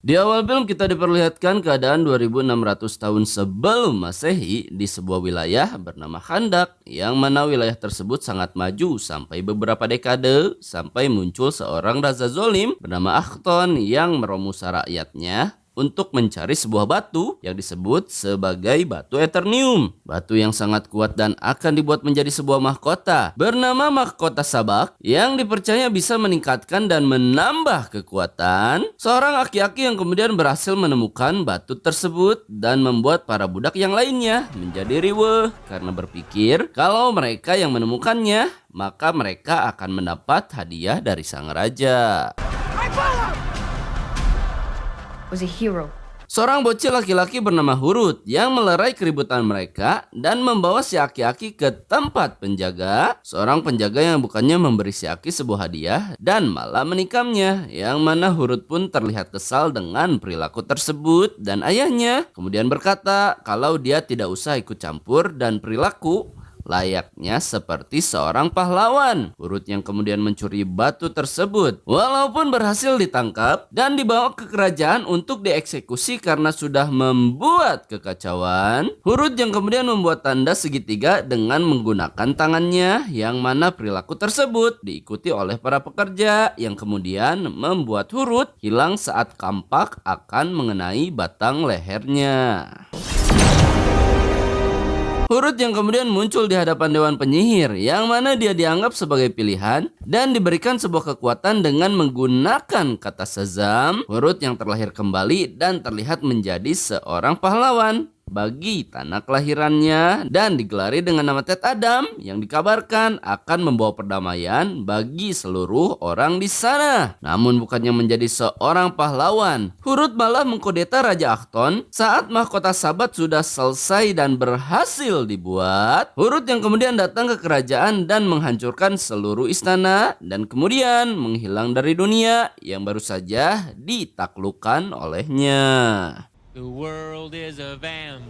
Di awal film kita diperlihatkan keadaan 2600 tahun sebelum Masehi di sebuah wilayah bernama Khandak, yang mana wilayah tersebut sangat maju sampai beberapa dekade sampai muncul seorang raja zolim bernama Akhton yang meromusa rakyatnya untuk mencari sebuah batu yang disebut sebagai batu Eternium. Batu yang sangat kuat dan akan dibuat menjadi sebuah mahkota bernama mahkota Sabak yang dipercaya bisa meningkatkan dan menambah kekuatan. Seorang aki-aki yang kemudian berhasil menemukan batu tersebut dan membuat para budak yang lainnya menjadi riweuh karena berpikir kalau mereka yang menemukannya maka mereka akan mendapat hadiah dari sang raja. Was a hero. Seorang bocil laki-laki bernama Hurut yang melerai keributan mereka dan membawa si aki-aki ke tempat penjaga. Seorang penjaga yang bukannya memberi si aki sebuah hadiah dan malah menikamnya, yang mana Hurut pun terlihat kesal dengan perilaku tersebut dan ayahnya kemudian berkata kalau dia tidak usah ikut campur dan perilaku layaknya seperti seorang pahlawan. Hurut yang kemudian mencuri batu tersebut walaupun berhasil ditangkap dan dibawa ke kerajaan untuk dieksekusi karena sudah membuat kekacauan. Hurut yang kemudian membuat tanda segitiga dengan menggunakan tangannya, yang mana perilaku tersebut diikuti oleh para pekerja yang kemudian membuat Hurut hilang saat kampak akan mengenai batang lehernya. Hurut yang kemudian muncul di hadapan Dewan Penyihir, yang mana dia dianggap sebagai pilihan dan diberikan sebuah kekuatan dengan menggunakan kata Shazam. Hurut yang terlahir kembali dan terlihat menjadi seorang pahlawan bagi tanah kelahirannya dan digelari dengan nama Ted Adam yang dikabarkan akan membawa perdamaian bagi seluruh orang di sana. Namun bukannya menjadi seorang pahlawan, Hurut malah mengkudeta Raja Akhton saat mahkota Sabat sudah selesai dan berhasil dibuat. Hurut yang kemudian datang ke kerajaan dan menghancurkan seluruh istana dan kemudian menghilang dari dunia yang baru saja ditaklukkan olehnya. The world is a vampire.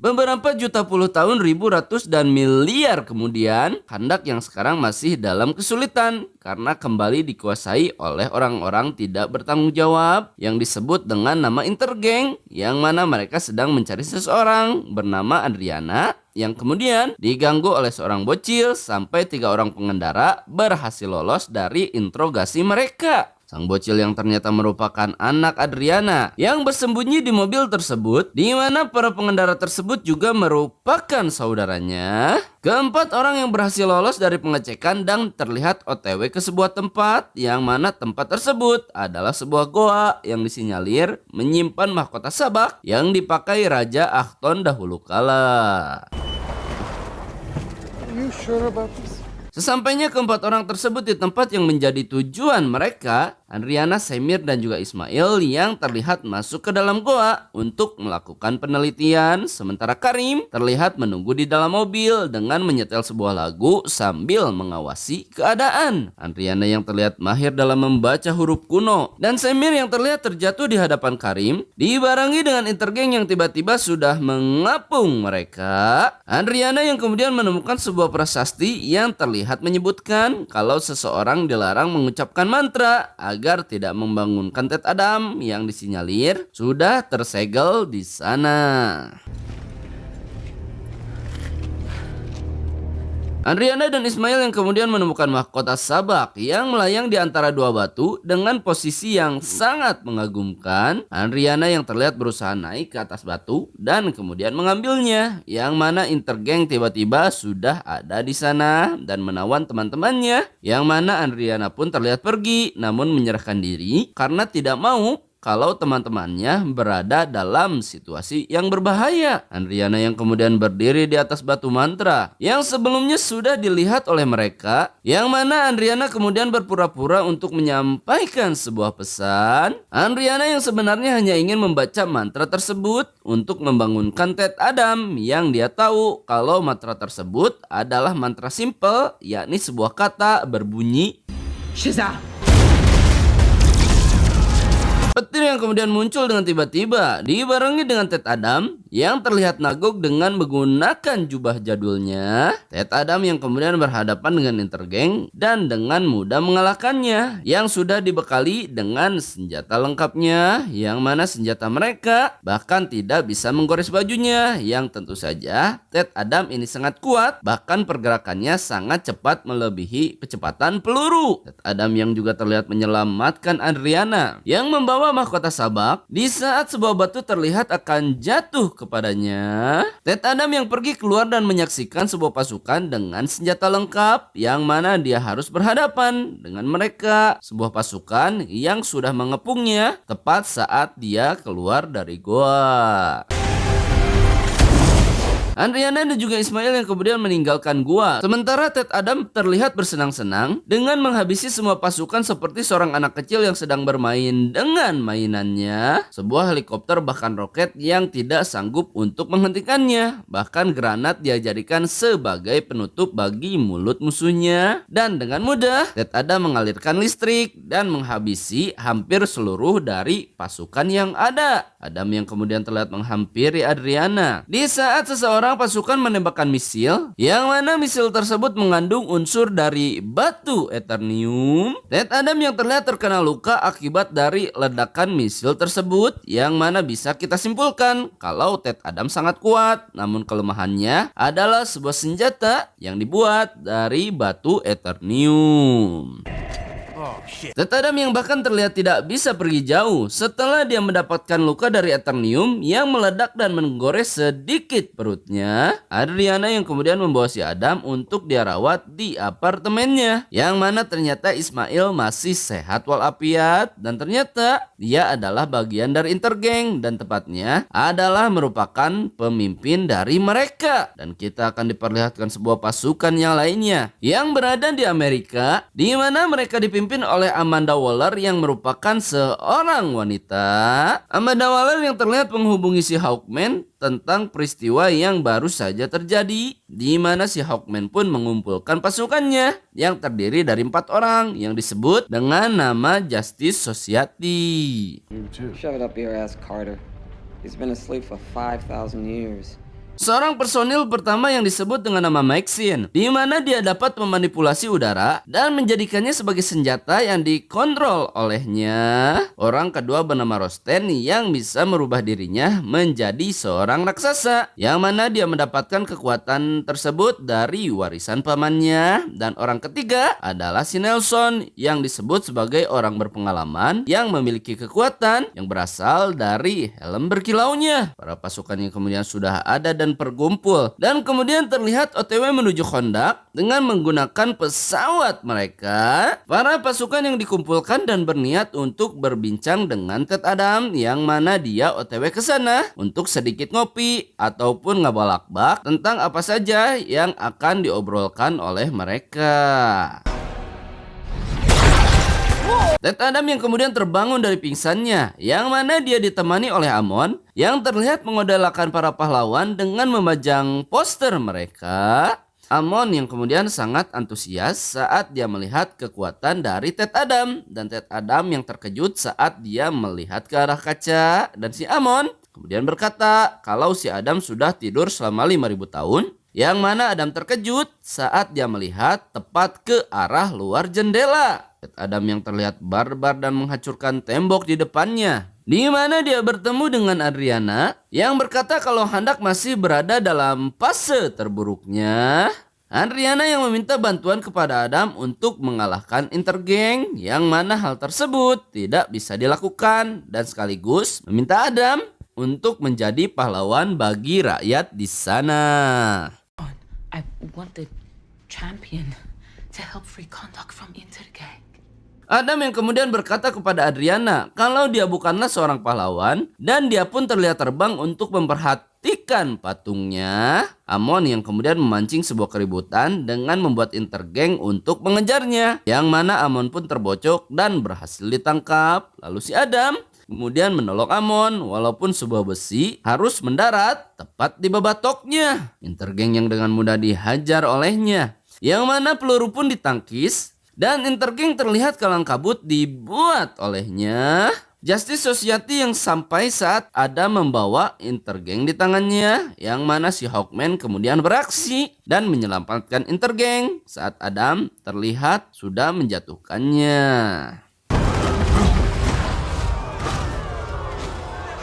Beberapa juta puluh tahun, ribu, ratus, dan miliar kemudian, Khandak yang sekarang masih dalam kesulitan karena kembali dikuasai oleh orang-orang tidak bertanggung jawab yang disebut dengan nama Intergang, yang mana mereka sedang mencari seseorang bernama Adriana yang kemudian diganggu oleh seorang bocil sampai 3 orang pengendara berhasil lolos dari interogasi mereka. Sang bocil yang ternyata merupakan anak Adriana yang bersembunyi di mobil tersebut, di mana para pengendara tersebut juga merupakan saudaranya. Keempat orang yang berhasil lolos dari pengecekan dan terlihat OTW ke sebuah tempat, yang mana tempat tersebut adalah sebuah goa yang disinyalir menyimpan mahkota Sabak yang dipakai Raja Akhton dahulu kala. Are you sure about this? Sesampainya keempat orang tersebut di tempat yang menjadi tujuan mereka, Adriana, Semir, dan juga Ismail yang terlihat masuk ke dalam goa untuk melakukan penelitian, sementara Karim terlihat menunggu di dalam mobil dengan menyetel sebuah lagu sambil mengawasi keadaan. Adriana yang terlihat mahir dalam membaca huruf kuno dan Semir yang terlihat terjatuh di hadapan Karim dibarengi dengan Intergang yang tiba-tiba sudah mengapung mereka. Adriana yang kemudian menemukan sebuah prasasti yang terlihat menyebutkan kalau seseorang dilarang mengucapkan mantra agar tidak membangunkan Ted Adam yang disinyalir sudah tersegel di sana. Adriana dan Ismail yang kemudian menemukan mahkota Sabak yang melayang di antara 2 batu dengan posisi yang sangat mengagumkan. Adriana yang terlihat berusaha naik ke atas batu dan kemudian mengambilnya, yang mana Intergang tiba-tiba sudah ada di sana dan menawan teman-temannya, yang mana Adriana pun terlihat pergi namun menyerahkan diri karena tidak mau kalau teman-temannya berada dalam situasi yang berbahaya. Adriana yang kemudian berdiri di atas batu mantra yang sebelumnya sudah dilihat oleh mereka, yang mana Adriana kemudian berpura-pura untuk menyampaikan sebuah pesan. Adriana yang sebenarnya hanya ingin membaca mantra tersebut untuk membangunkan Ted Adam, yang dia tahu kalau mantra tersebut adalah mantra simple, yakni sebuah kata berbunyi Shazam! petir yang kemudian muncul dengan tiba-tiba dibarengi dengan Ted Adam yang terlihat nagok dengan menggunakan jubah jadulnya, Ted Adam yang kemudian berhadapan dengan Intergang dan dengan mudah mengalahkannya, yang sudah dibekali dengan senjata lengkapnya, yang mana senjata mereka bahkan tidak bisa menggores bajunya, yang tentu saja Ted Adam ini sangat kuat, bahkan pergerakannya sangat cepat melebihi kecepatan peluru. Ted Adam yang juga terlihat menyelamatkan Adriana yang membawa mahkota sabak di saat sebuah batu terlihat akan jatuh kepadanya. Ted Adam yang pergi keluar dan menyaksikan sebuah pasukan dengan senjata lengkap yang mana dia harus berhadapan dengan mereka, sebuah pasukan yang sudah mengepungnya tepat saat dia keluar dari goa. Adriana dan juga Ismail yang kemudian meninggalkan gua. Sementara Ted Adam terlihat bersenang-senang dengan menghabisi semua pasukan seperti seorang anak kecil yang sedang bermain dengan mainannya. Sebuah helikopter bahkan roket yang tidak sanggup untuk menghentikannya. Bahkan granat dia jadikan sebagai penutup bagi mulut musuhnya. Dan dengan mudah Ted Adam mengalirkan listrik dan menghabisi hampir seluruh dari pasukan yang ada. Adam yang kemudian terlihat menghampiri Adriana di saat seseorang pasukan menembakkan misil, yang mana misil tersebut mengandung unsur dari batu Eternium. Ted Adam yang terlihat terkena luka akibat dari ledakan misil tersebut, yang mana bisa kita simpulkan kalau Ted Adam sangat kuat, namun kelemahannya adalah sebuah senjata yang dibuat dari batu Eternium. Ted Adam yang bahkan terlihat tidak bisa pergi jauh setelah dia mendapatkan luka dari Eternium yang meledak dan menggores sedikit perutnya. Adriana yang kemudian membawa si Adam untuk dia rawat di apartemennya, yang mana ternyata Ismail masih sehat walafiat dan ternyata dia adalah bagian dari Intergang dan tepatnya adalah merupakan pemimpin dari mereka. Dan kita akan diperlihatkan sebuah pasukan yang lainnya yang berada di Amerika, di mana mereka dipimpin oleh Amanda Waller yang merupakan seorang wanita. Amanda Waller yang terlihat menghubungi si Hawkman tentang peristiwa yang baru saja terjadi, di mana si Hawkman pun mengumpulkan pasukannya yang terdiri dari 4 orang yang disebut dengan nama Justice Society. Shove it up your ass, Carter. He's been asleep for 5,000 years. Seorang personil pertama yang disebut dengan nama Maxine, di mana dia dapat memanipulasi udara dan menjadikannya sebagai senjata yang dikontrol olehnya. Orang kedua bernama Rosten yang bisa merubah dirinya menjadi seorang raksasa, yang mana dia mendapatkan kekuatan tersebut dari warisan pamannya. Dan orang ketiga adalah si Nelson yang disebut sebagai orang berpengalaman yang memiliki kekuatan yang berasal dari helm berkilaunya. Para pasukan yang kemudian sudah ada dan berkumpul dan kemudian terlihat OTW menuju Kondak dengan menggunakan pesawat mereka. Para pasukan yang dikumpulkan dan berniat untuk berbincang dengan Ted Adam, yang mana dia OTW ke sana untuk sedikit ngopi ataupun ngabalakbak tentang apa saja yang akan diobrolkan oleh mereka. Ted Adam yang kemudian terbangun dari pingsannya, yang mana dia ditemani oleh Amon yang terlihat mengodolakan para pahlawan dengan memajang poster mereka. Amon yang kemudian sangat antusias saat dia melihat kekuatan dari Ted Adam, dan Ted Adam yang terkejut saat dia melihat ke arah kaca, dan si Amon kemudian berkata kalau si Adam sudah tidur selama 5.000 tahun. Yang mana Adam terkejut saat dia melihat tepat ke arah luar jendela. Ted Adam yang terlihat barbar dan menghancurkan tembok di depannya, di mana dia bertemu dengan Adriana yang berkata kalau hendak masih berada dalam fase terburuknya. Adriana yang meminta bantuan kepada Adam untuk mengalahkan Intergang, yang mana hal tersebut tidak bisa dilakukan, dan sekaligus meminta Adam untuk menjadi pahlawan bagi rakyat di sana. I want the champion to help free Kondak from Intergang. Adam yang kemudian berkata kepada Adriana kalau dia bukanlah seorang pahlawan, dan dia pun terlihat terbang untuk memperhatikan patungnya. Amon yang kemudian memancing sebuah keributan dengan membuat Intergang untuk mengejarnya, yang mana Amon pun terbocok dan berhasil ditangkap. Lalu si Adam kemudian menolong Amon walaupun sebuah besi harus mendarat tepat di babatoknya. Intergang yang dengan mudah dihajar olehnya, yang mana peluru pun ditangkis dan Intergang terlihat kalang kabut dibuat olehnya. Justice Society yang sampai saat Adam membawa Intergang di tangannya, yang mana si Hawkman kemudian beraksi dan menyelamatkan Intergang saat Adam terlihat sudah menjatuhkannya.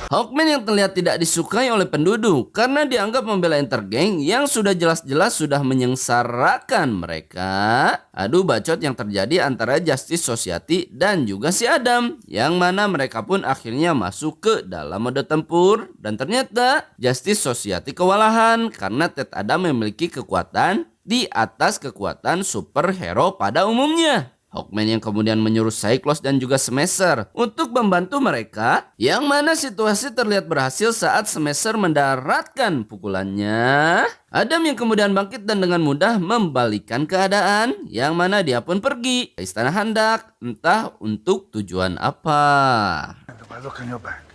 Hawkman yang terlihat tidak disukai oleh penduduk karena dianggap membela Intergang yang sudah jelas-jelas sudah menyengsarakan mereka. Adu bacot yang terjadi antara Justice Society dan juga si Adam, yang mana mereka pun akhirnya masuk ke dalam mode tempur. Dan ternyata Justice Society kewalahan karena Ted Adam memiliki kekuatan di atas kekuatan superhero pada umumnya. Hawkman yang kemudian menyuruh Cyclops dan juga Smasher untuk membantu mereka, yang mana situasi terlihat berhasil saat Smasher mendaratkan pukulannya. Adam yang kemudian bangkit dan dengan mudah membalikan keadaan, yang mana dia pun pergi ke Istana Handak, entah untuk tujuan apa.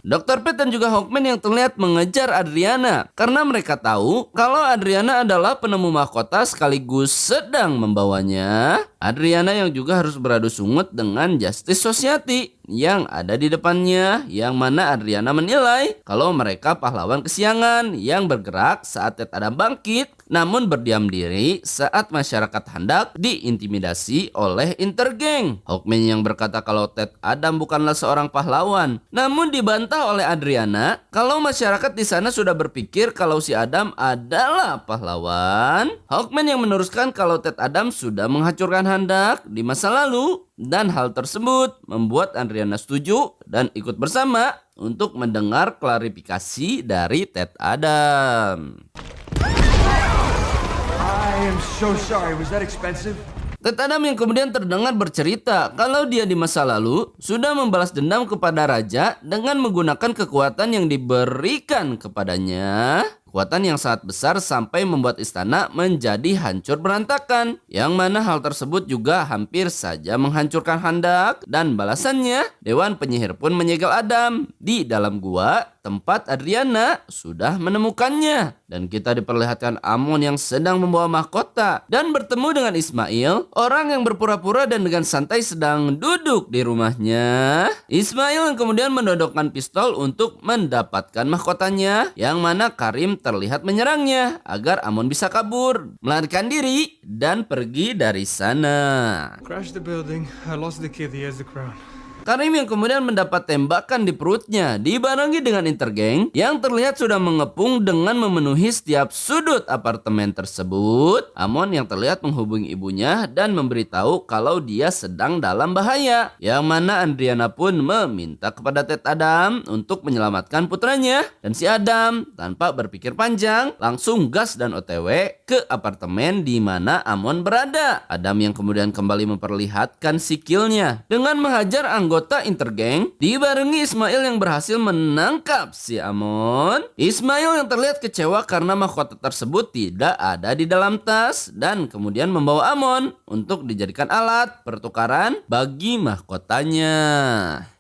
Dr. Fate dan juga Hawkman yang terlihat mengejar Adriana karena mereka tahu kalau Adriana adalah penemu mahkota sekaligus sedang membawanya. Adriana yang juga harus beradu sungut dengan Justice Society yang ada di depannya, yang mana Adriana menilai kalau mereka pahlawan kesiangan yang bergerak saat Ted Adam bangkit, namun berdiam diri saat masyarakat Handak diintimidasi oleh Intergang. Hawkman yang berkata kalau Ted Adam bukanlah seorang pahlawan, namun dibantah oleh Adriana kalau masyarakat di sana sudah berpikir kalau si Adam adalah pahlawan. Hawkman yang meneruskan kalau Ted Adam sudah menghancurkan Handak di masa lalu, dan hal tersebut membuat Adriana setuju dan ikut bersama untuk mendengar klarifikasi dari Ted Adam. I am so sorry. Was that expensive? Ted Adam yang kemudian terdengar bercerita kalau dia di masa lalu sudah membalas dendam kepada raja dengan menggunakan kekuatan yang diberikan kepadanya. Kekuatan yang sangat besar sampai membuat istana menjadi hancur berantakan. Yang mana hal tersebut juga hampir saja menghancurkan Handak. Dan balasannya, Dewan Penyihir pun menyegel Adam di dalam gua tempat Adriana sudah menemukannya. Dan kita diperlihatkan Amon yang sedang membawa mahkota dan bertemu dengan Ismail, orang yang berpura-pura dan dengan santai sedang duduk di rumahnya. Ismail yang kemudian mendodokkan pistol untuk mendapatkan mahkotanya, yang mana Karim terlihat menyerangnya agar Amon bisa kabur, melarikan diri dan pergi dari sana. Crash the building. I lost the kid. He has the crown. Karim yang kemudian mendapat tembakan di perutnya dibarengi dengan Intergang yang terlihat sudah mengepung dengan memenuhi setiap sudut apartemen tersebut. Amon yang terlihat menghubungi ibunya dan memberitahu kalau dia sedang dalam bahaya, yang mana Adriana pun meminta kepada Ted Adam untuk menyelamatkan putranya. Dan si Adam tanpa berpikir panjang langsung gas dan OTW ke apartemen di mana Amon berada. Adam yang kemudian kembali memperlihatkan sikilnya dengan menghajar anggota Intergang dibarengi Ismail yang berhasil menangkap si Amon. Ismail yang terlihat kecewa karena mahkota tersebut tidak ada di dalam tas dan kemudian membawa Amon untuk dijadikan alat pertukaran bagi mahkotanya.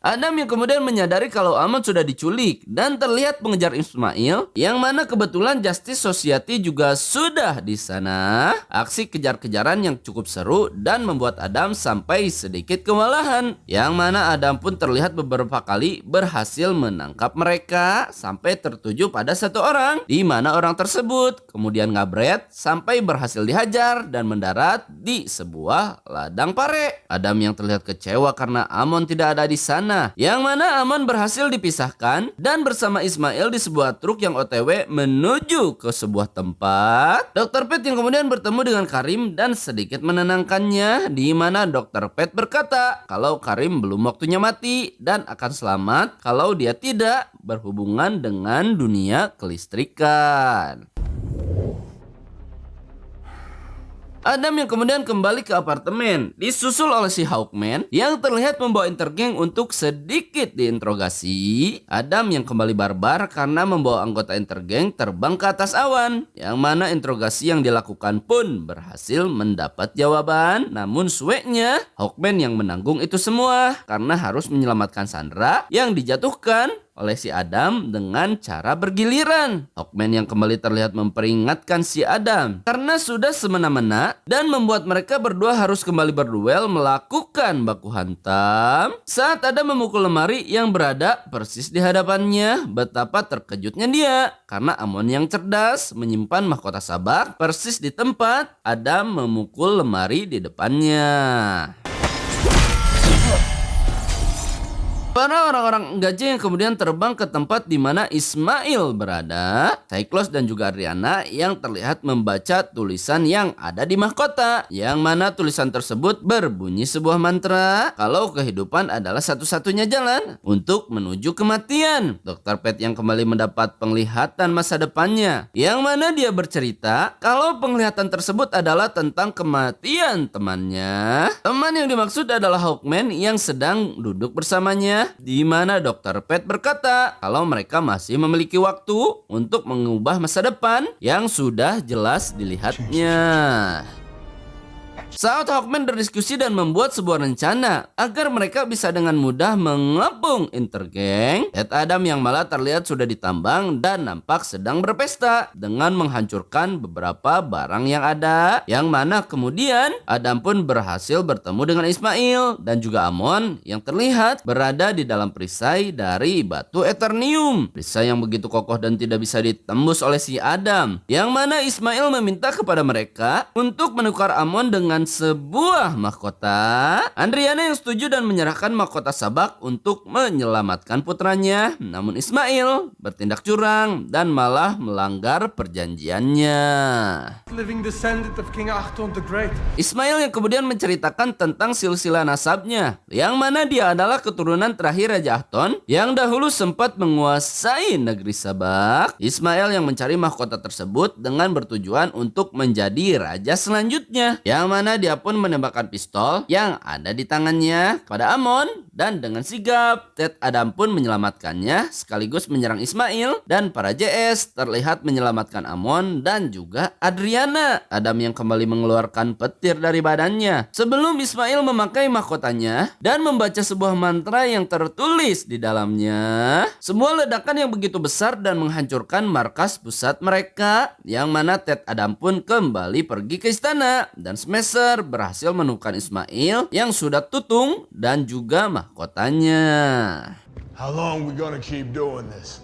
Adam yang kemudian menyadari kalau Amon sudah diculik dan terlihat mengejar Ismail, yang mana kebetulan Justice Society juga sudah di sana. Aksi kejar-kejaran yang cukup seru dan membuat Adam sampai sedikit kewalahan, yang mana Adam pun terlihat beberapa kali berhasil menangkap mereka sampai tertuju pada satu orang, di mana orang tersebut kemudian ngabret sampai berhasil dihajar dan mendarat di sebuah ladang pare. Adam yang terlihat kecewa karena Amon tidak ada di sana, yang mana Amon berhasil dipisahkan dan bersama Ismail di sebuah truk yang OTW menuju ke sebuah tempat. Dr. Fate yang kemudian bertemu dengan Karim dan sedikit menenangkannya, di mana Dr. Fate berkata kalau Karim belum waktunya mati dan akan selamat kalau dia tidak berhubungan dengan dunia kelistrikan. Adam yang kemudian kembali ke apartemen disusul oleh si Hawkman yang terlihat membawa Intergang untuk sedikit diinterogasi. Adam yang kembali barbar karena membawa anggota Intergang terbang ke atas awan, yang mana interogasi yang dilakukan pun berhasil mendapat jawaban. Namun sueknya Hawkman yang menanggung itu semua karena harus menyelamatkan Sandra yang dijatuhkan oleh si Adam dengan cara bergiliran. Hawkman yang kembali terlihat memperingatkan si Adam karena sudah semena-mena dan membuat mereka berdua harus kembali berduel melakukan baku hantam saat Adam memukul lemari yang berada persis di hadapannya. Betapa terkejutnya dia karena Amon yang cerdas menyimpan mahkota sabak persis di tempat Adam memukul lemari di depannya. Para orang-orang gajah yang kemudian terbang ke tempat di mana Ismail berada. Cyclops dan juga Adriana yang terlihat membaca tulisan yang ada di mahkota, yang mana tulisan tersebut berbunyi sebuah mantra kalau kehidupan adalah satu-satunya jalan untuk menuju kematian. Dr. Pet yang kembali mendapat penglihatan masa depannya, yang mana dia bercerita kalau penglihatan tersebut adalah tentang kematian temannya. Teman yang dimaksud adalah Hawkman yang sedang duduk bersamanya, di mana Dr. Pet berkata kalau mereka masih memiliki waktu untuk mengubah masa depan yang sudah jelas dilihatnya. Saat Hawkman berdiskusi dan membuat sebuah rencana agar mereka bisa dengan mudah mengepung Intergang, Ted Adam yang malah terlihat sudah ditambang dan nampak sedang berpesta dengan menghancurkan beberapa barang yang ada, yang mana kemudian Adam pun berhasil bertemu dengan Ismail dan juga Amon yang terlihat berada di dalam perisai dari batu Eternium. Perisai yang begitu kokoh dan tidak bisa ditembus oleh si Adam, yang mana Ismail meminta kepada mereka untuk menukar Amon dengan sebuah mahkota. Adriana yang setuju dan menyerahkan mahkota sabak untuk menyelamatkan putranya. Namun Ismail bertindak curang dan malah melanggar perjanjiannya. Living descendant of King Achton the Great. Ismail yang kemudian menceritakan tentang silsilah nasabnya, yang mana dia adalah keturunan terakhir Raja Achton yang dahulu sempat menguasai negeri Sabak. Ismail yang mencari mahkota tersebut dengan bertujuan untuk menjadi raja selanjutnya, yang mana dia pun menembakkan pistol yang ada di tangannya pada Amon, dan dengan sigap Ted Adam pun menyelamatkannya sekaligus menyerang Ismail, dan para JS terlihat menyelamatkan Amon dan juga Adriana. Adam yang kembali mengeluarkan petir dari badannya sebelum Ismail memakai mahkotanya dan membaca sebuah mantra yang tertulis di dalamnya. Sebuah ledakan yang begitu besar dan menghancurkan markas pusat mereka, yang mana Ted Adam pun kembali pergi ke istana dan Smasher berhasil menukar Ismail yang sudah tutung dan juga mahkotanya. How long we gonna keep doing this?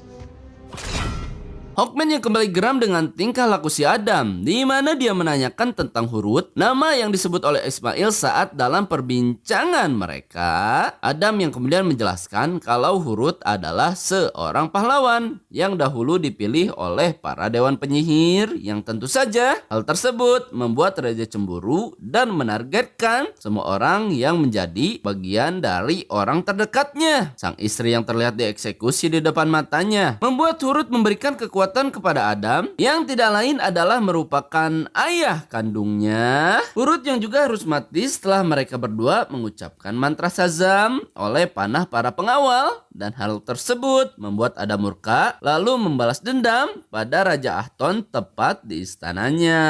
Hawkman yang kembali geram dengan tingkah laku si Adam, di mana dia menanyakan tentang Hurut, nama yang disebut oleh Ismail saat dalam perbincangan mereka. Adam yang kemudian menjelaskan kalau Hurut adalah seorang pahlawan yang dahulu dipilih oleh para dewan penyihir, yang tentu saja hal tersebut membuat raja cemburu dan menargetkan semua orang yang menjadi bagian dari orang terdekatnya. Sang istri yang terlihat dieksekusi di depan matanya membuat Hurut memberikan kekuatan kepada Adam, yang tidak lain adalah merupakan ayah kandungnya. Hurut yang juga harus mati setelah mereka berdua mengucapkan mantra Shazam oleh panah para pengawal, dan hal tersebut membuat Adam murka lalu membalas dendam pada Raja Achton tepat di istananya.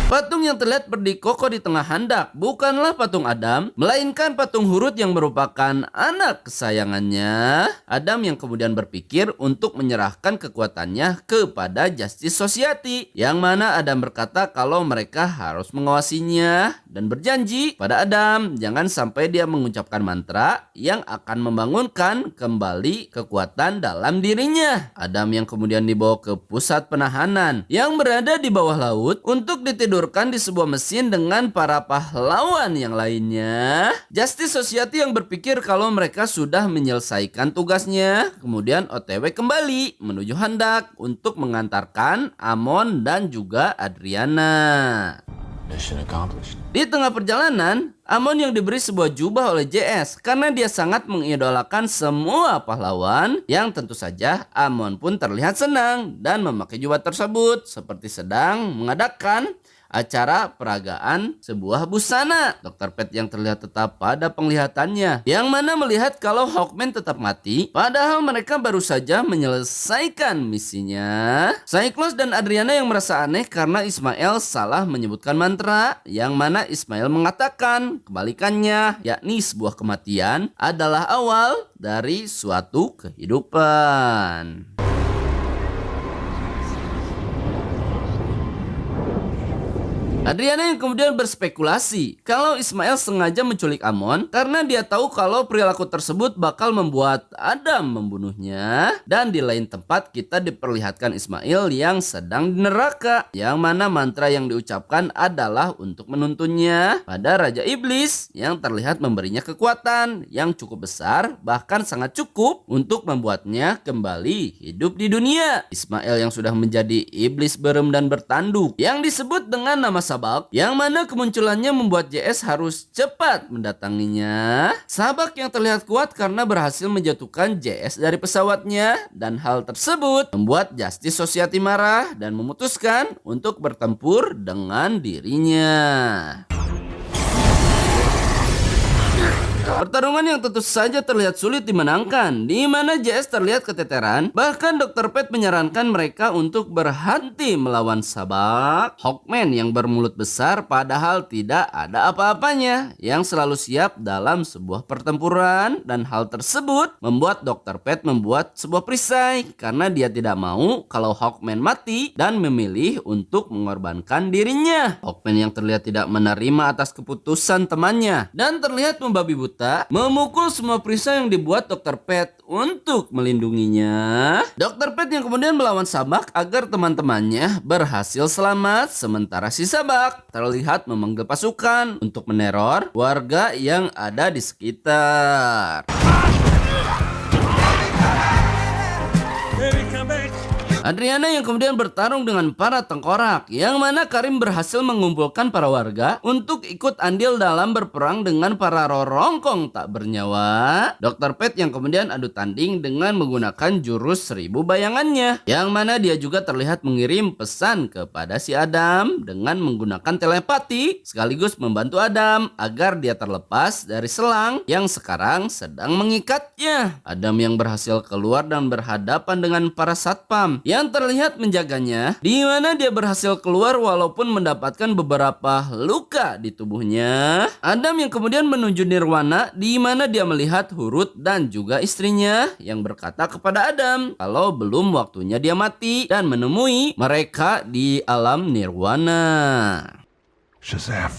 Patung yang terlihat berdiri kokoh di tengah handak bukanlah patung Adam, melainkan patung Hurut yang merupakan anak kesayangannya. Adam yang kemudian berpikir untuk menyerahkan kekuatannya kepada Justice Society, yang mana Adam berkata kalau mereka harus mengawasinya dan berjanji pada Adam jangan sampai dia mengucapkan mantra yang akan membangunkan kembali kekuatan dalam dirinya. Adam yang kemudian dibawa ke pusat penahanan yang berada di bawah laut untuk ditidurkan di sebuah mesin dengan para pahlawan yang lainnya. Justice Society yang berpikir kalau mereka sudah menyelesaikan tugasnya, kemudian OTW kembali menuju handak untuk mengantarkan Amon dan juga Adriana. Mission accomplished. Di tengah perjalanan, Amon yang diberi sebuah jubah oleh JS karena dia sangat mengidolakan semua pahlawan, yang tentu saja Amon pun terlihat senang dan memakai jubah tersebut seperti sedang mengadakan acara peragaan sebuah busana. Dr. Pet yang terlihat tetap pada penglihatannya, yang mana melihat kalau Hawkman tetap mati padahal mereka baru saja menyelesaikan misinya. Cyclops dan Adriana yang merasa aneh karena Ismail salah menyebutkan mantra, yang mana mana Ismail mengatakan kebalikannya, yakni sebuah kematian adalah awal dari suatu kehidupan. Adriana yang kemudian berspekulasi kalau Ismail sengaja menculik Amon karena dia tahu kalau perilaku tersebut bakal membuat Adam membunuhnya. Dan di lain tempat kita diperlihatkan Ismail yang sedang di neraka, yang mana mantra yang diucapkan adalah untuk menuntunnya pada Raja Iblis yang terlihat memberinya kekuatan yang cukup besar, bahkan sangat cukup untuk membuatnya kembali hidup di dunia. Ismail yang sudah menjadi iblis berem dan bertanduk yang disebut dengan nama Sabak, yang mana kemunculannya membuat JS harus cepat mendatanginya. Sabak yang terlihat kuat karena berhasil menjatuhkan JS dari pesawatnya, dan hal tersebut membuat Justice Society marah dan memutuskan untuk bertempur dengan dirinya. Pertarungan yang tentu saja terlihat sulit dimenangkan, di mana JS terlihat keteteran. Bahkan Dr. Pet menyarankan mereka untuk berhenti melawan Sabak. Hawkman yang bermulut besar padahal tidak ada apa-apanya, yang selalu siap dalam sebuah pertempuran, dan hal tersebut membuat Dr. Pet membuat sebuah perisai karena dia tidak mau kalau Hawkman mati dan memilih untuk mengorbankan dirinya. Hawkman yang terlihat tidak menerima atas keputusan temannya dan terlihat membabi buta memukul semua perisai yang dibuat Dr. Pet untuk melindunginya. Dr. Pet yang kemudian melawan Sabak agar teman-temannya berhasil selamat, sementara si Sabak terlihat memanggil pasukan untuk meneror warga yang ada di sekitar. Adriana yang kemudian bertarung dengan para tengkorak, yang mana Karim berhasil mengumpulkan para warga untuk ikut andil dalam berperang dengan para rorongkong tak bernyawa. Dr. Pet yang kemudian adu tanding dengan menggunakan jurus 1000 bayangannya, yang mana dia juga terlihat mengirim pesan kepada si Adam dengan menggunakan telepati, sekaligus membantu Adam agar dia terlepas dari selang yang sekarang sedang mengikatnya. Adam yang berhasil keluar dan berhadapan dengan para satpam yang terlihat menjaganya, di mana dia berhasil keluar walaupun mendapatkan beberapa luka di tubuhnya. Adam yang kemudian menuju Nirwana, di mana dia melihat Hurut dan juga istrinya yang berkata kepada Adam kalau belum waktunya dia mati dan menemui mereka di alam Nirwana. Shazam.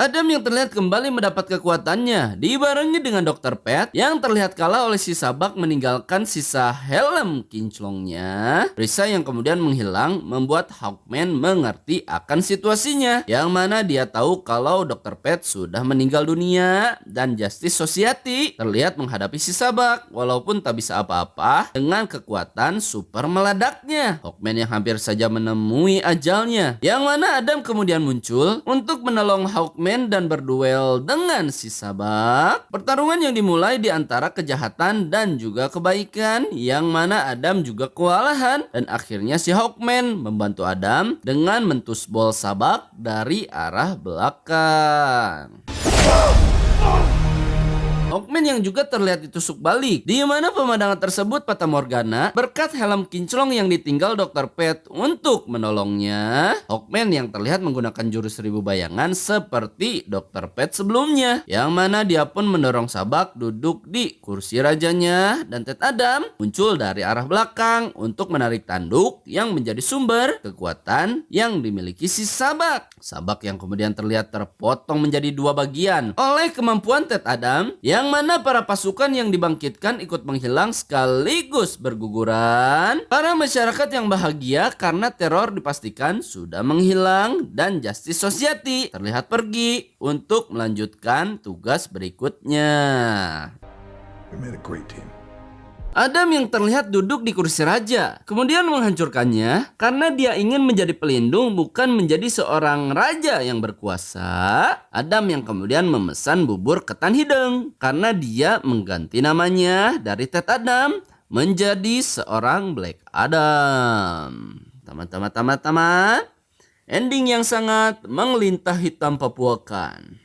Adam yang terlihat kembali mendapat kekuatannya, dibarengi dengan Dr. Pet yang terlihat kalah oleh si Sabak meninggalkan sisa helm kinclongnya. Perisai yang kemudian menghilang membuat Hawkman mengerti akan situasinya, yang mana dia tahu kalau Dr. Pet sudah meninggal dunia dan Justice Society terlihat menghadapi si Sabak walaupun tak bisa apa-apa dengan kekuatan super meledaknya. Hawkman yang hampir saja menemui ajalnya, yang mana Adam kemudian muncul untuk menolong Hawkman dan berduel dengan si Sabak. Pertarungan yang dimulai di antara kejahatan dan juga kebaikan, yang mana Adam juga kewalahan dan akhirnya si Hawkman membantu Adam dengan mentusbol Sabak dari arah belakang. Hawkman yang juga terlihat ditusuk balik, di mana pemandangan tersebut fata morgana berkat helm kinclong yang ditinggal Dr. Pet untuk menolongnya. Hawkman yang terlihat menggunakan jurus 1000 bayangan seperti Dr. Pet sebelumnya, yang mana dia pun mendorong Sabak duduk di kursi rajanya, dan Ted Adam muncul dari arah belakang untuk menarik tanduk yang menjadi sumber kekuatan yang dimiliki si Sabak. Sabak yang kemudian terlihat terpotong menjadi 2 bagian oleh kemampuan Ted Adam, yang mana para pasukan yang dibangkitkan ikut menghilang sekaligus berguguran. Para masyarakat yang bahagia karena teror dipastikan sudah menghilang, dan Justice Society terlihat pergi untuk melanjutkan tugas berikutnya. We made a great team. Adam yang terlihat duduk di kursi raja, kemudian menghancurkannya karena dia ingin menjadi pelindung, bukan menjadi seorang raja yang berkuasa. Adam yang kemudian memesan bubur ketan hidung karena dia mengganti namanya dari Ted Adam menjadi seorang Black Adam. Teman-teman, ending yang sangat mengelintahi tanpa puakan.